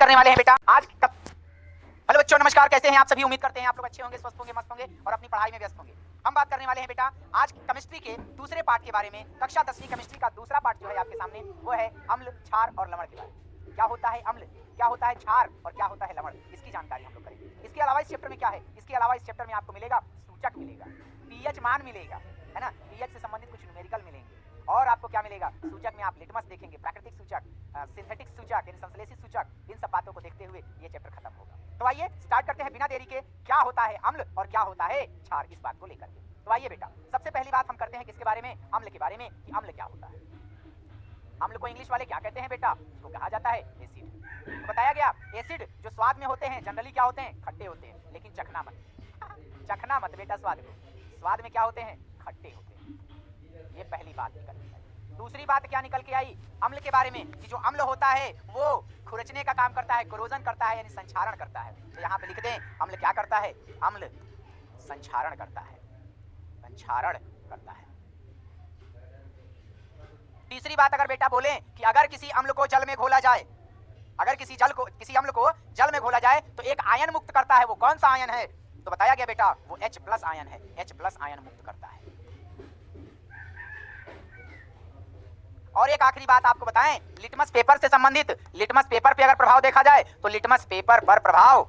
करने वाले हैं बेटा आज हेलो बच्चों, नमस्कार। कैसे हैं आप सभी? उम्मीद करते हैं आप लोग अच्छे होंगे, स्वस्थ होंगे, मस्त होंगे और अपनी पढ़ाई में व्यस्त होंगे। हम बात करने वाले हैं बेटा आज केमिस्ट्री के दूसरे पार्ट के बारे में। कक्षा 10वीं केमिस्ट्री का दूसरा पार्ट जो है आपके सामने वो है अम्ल, क्षार और लवण के बारे में। क्या होता है अम्ल, क्या होता है क्षार और क्या होता है लवण, इसकी जानकारी हम लोग करेंगे। इसके अलावा इस चैप्टर में क्या है, इसके अलावा इस चैप्टर में आपको मिलेगा सूचक मिलेगा, पीएच मान मिलेगा, है ना, पीएच से संबंधित कुछ न्यूमेरिकल मिलेंगे और आपको क्या मिलेगा सूचक में आप लिटमस देखेंगे, प्राकृतिक सूचक, सिंथेटिक सूचक यानी संश्लेषित सूचक। इन सब बातों को देखते हुए ये चैप्टर खत्म होगा। तो आइए स्टार्ट करते हैं बिना देरी के, क्या होता है अम्ल और क्या होता है क्षार, इस बात को लेकर के। तो आइए बेटा सबसे पहली बात हम करते हैं किसके बारे में, अम्ल के बारे में, कि अम्ल क्या होता है। अम्ल को इंग्लिश वाले क्या कहते हैं बेटा, उसको कहा जाता है एसिड। तो बताया गया एसिड जो स्वाद में होते हैं जनरली क्या होते हैं, खट्टे होते हैं, लेकिन चखना मत चखना मत बेटा, स्वाद को, स्वाद में क्या होते हैं, खट्टे होते हैं। ये पहली बात निकल के आई। दूसरी बात क्या निकल के आई अम्ल के बारे में, कि जो अम्ल होता है वो खुरचने का काम करता है, कोरोजन करता है यानी संक्षारण करता है। तो यहाँ पे लिख दें अम्ल क्या करता है, अम्ल संक्षारण करता है, संक्षारण करता है। तीसरी बात अगर बेटा बोले कि अगर किसी अम्ल को जल में घोला जाए, अगर किसी अम्ल को जल में घोला जाए तो एक आयन मुक्त करता है, वो कौन सा आयन है, तो बताया गया बेटा वो H+ आयन है, H+ आयन मुक्त करता है। और एक आखिरी बात आपको बताएं लिटमस पेपर से संबंधित, लिटमस पेपर पे अगर प्रभाव देखा जाए तो लिटमस पेपर पर प्रभाव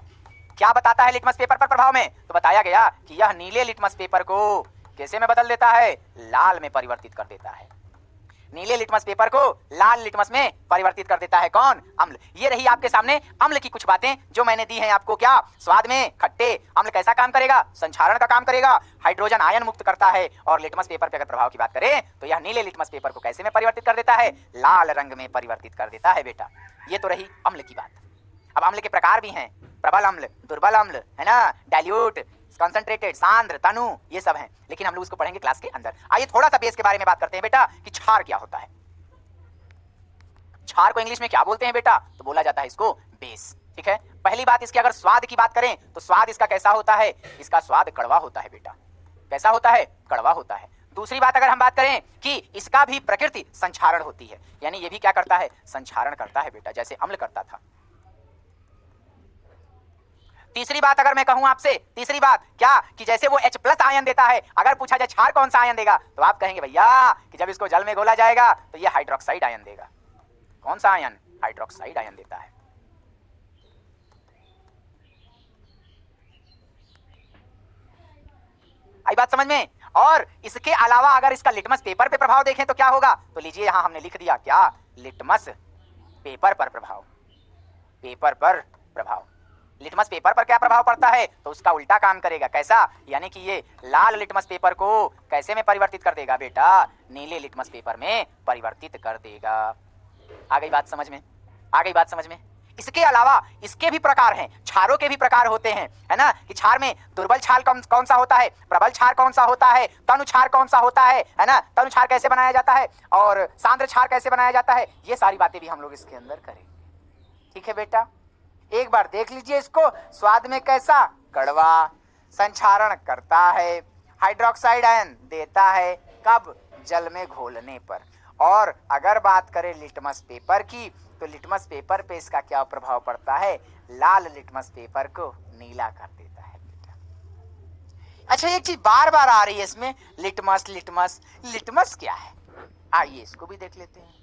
क्या बताता है, लिटमस पेपर पर प्रभाव में तो बताया गया कि यह नीले लिटमस पेपर को कैसे में बदल देता है, लाल में परिवर्तित कर देता है। नीले लिटमस पेपर को लाल लिटमस में परिवर्तित कर देता है कौन, अम्ल। ये रही आपके सामने अम्ल की कुछ बातें जो मैंने दी हैं आपको। क्या स्वाद में खट्टे, अम्ल कैसा काम करेगा, संक्षारण का काम करेगा, हाइड्रोजन आयन मुक्त करता है। और लिटमस पेपर पे अगर प्रभाव की बात करें तो यह नीले लिटमस पेपर को कैसे में परिवर्तित कर देता है, लाल रंग में परिवर्तित कर देता है बेटा। ये तो रही अम्ल की बात। अब अम्ल के प्रकार भी हैं, प्रबल अम्ल, दुर्बल अम्ल, है ना, डाइल्यूट, कंसंट्रेटेड, सांद्र, तनु, ये सब हैं, लेकिन हम लोग उसको पढ़ेंगे क्लास के अंदर। आइए थोड़ा सा बेस के बारे में बात करते हैं बेटा कि क्षार क्या होता है। क्षार को इंग्लिश में क्या बोलते हैं बेटा, तो बोला जाता है इसको बेस। ठीक है, पहली बात इसके अगर स्वाद की बात करें तो स्वाद इसका कैसा होता है, इसका स्वाद कड़वा होता है बेटा। कैसा होता है, कड़वा होता है। दूसरी बात अगर हम बात करें कि इसका भी प्रकृति संक्षारण होती है, यानी ये भी क्या करता है, संक्षारण करता है बेटा, जैसे अम्ल करता था। तीसरी बात अगर मैं कहूं आपसे, तीसरी बात क्या कि जैसे वो H+ आयन देता है, अगर पूछा जाए क्षार कौन सा आयन देगा तो आप कहेंगे भैया कि जब इसको जल में घोला जाएगा तो ये हाइड्रोक्साइड आयन देगा। कौन सा आयन, हाइड्रोक्साइड आयन देता है। आई बात समझ में। और इसके अलावा अगर इसका लिटमस पेपर पे प्रभाव देखें तो क्या होगा, तो लीजिए यहां हमने लिख दिया क्या, लिटमस पेपर पर प्रभाव, पेपर पर प्रभाव। लिटमस पेपर पर क्या प्रभाव पड़ता है, तो उसका उल्टा काम करेगा। कैसा, यानी कि ये लाल लिटमस पेपर को कैसे में परिवर्तित कर देगा बेटा, नीले लिटमस पेपर में परिवर्तित कर देगा। आ गई बात समझ में, आ गई बात समझ में। इसके अलावा इसके भी प्रकार हैं, क्षारों के भी प्रकार होते हैं, है ना, कि क्षार में दुर्बल क्षार कौन सा होता है, प्रबल क्षार कौन सा होता है, तनु क्षार कौन सा होता है ना, तनु क्षार कैसे बनाया जाता है और सांद्र क्षार कैसे बनाया जाता है, ये सारी बातें भी हम लोग इसके अंदर करेंगे। ठीक है बेटा, एक बार देख लीजिए इसको, स्वाद में कैसा, कड़वा, संक्षारण करता है, हाइड्रोक्साइड आयन देता है, कब, जल में घोलने पर। और अगर बात करें लिटमस पेपर की तो लिटमस पेपर पे इसका क्या प्रभाव पड़ता है, लाल लिटमस पेपर को नीला कर देता है बेटा। अच्छा एक चीज बार बार आ रही है इसमें, लिटमस लिटमस, लिटमस क्या है, आइए इसको भी देख लेते हैं।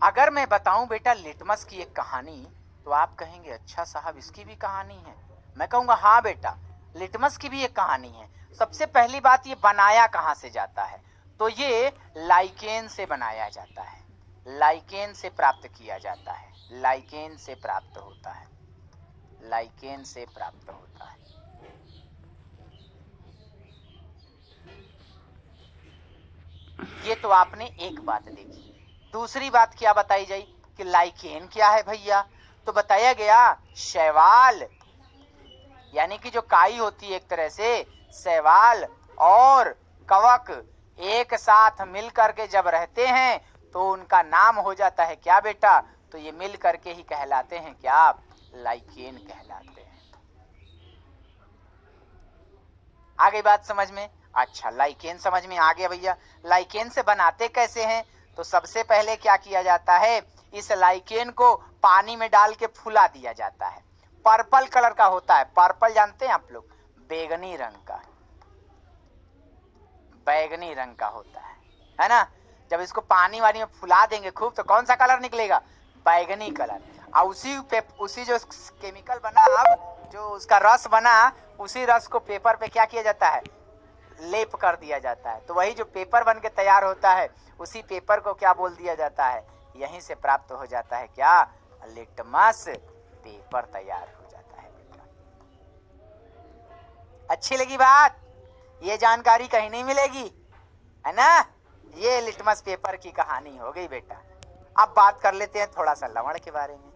अगर मैं बताऊं बेटा लिटमस की एक कहानी तो आप कहेंगे अच्छा साहब इसकी भी कहानी है। मैं कहूंगा हाँ बेटा लिटमस की भी एक कहानी है। सबसे पहली बात ये बनाया कहां से जाता है, तो ये लाइकेन से बनाया जाता है, लाइकेन से प्राप्त किया जाता है, लाइकेन से प्राप्त होता है, लाइकेन से प्राप्त होता है। ये तो आपने एक बात देखी। दूसरी बात क्या बताई जाए कि लाइकेन क्या है भैया, तो बताया गया शैवाल, यानी कि जो काई होती है एक तरह से, शैवाल और कवक एक साथ मिल करके जब रहते हैं तो उनका नाम हो जाता है क्या बेटा, तो ये मिल करके ही कहलाते हैं क्या, लाइकेन कहलाते हैं। आ गई बात समझ में। अच्छा लाइकेन समझ में आ गया भैया, लाइकेन से बनाते कैसे हैं, तो सबसे पहले क्या किया जाता है इस लाइकेन को पानी में डाल के फुला दिया जाता है। पर्पल कलर का होता है। पर्पल जानते हैं आप लोग, बैगनी रंग का, बैगनी रंग का होता है ना। जब इसको पानी वानी में फुला देंगे खूब तो कौन सा कलर निकलेगा? बैगनी कलर। और उसी जो केमिकल बना, अब जो उसका रस बना, उसी रस को पेपर पे क्या किया जाता है? लेप कर दिया जाता है। तो वही जो पेपर बन के तैयार होता है, उसी पेपर को क्या बोल दिया जाता है? यहीं से प्राप्त हो जाता है क्या? लिटमस पेपर तैयार हो जाता है बेटा। अच्छी लगी बात? ये जानकारी कहीं नहीं मिलेगी, है ना। ये लिटमस पेपर की कहानी हो गई बेटा। अब बात कर लेते हैं थोड़ा सा लवण के बारे में।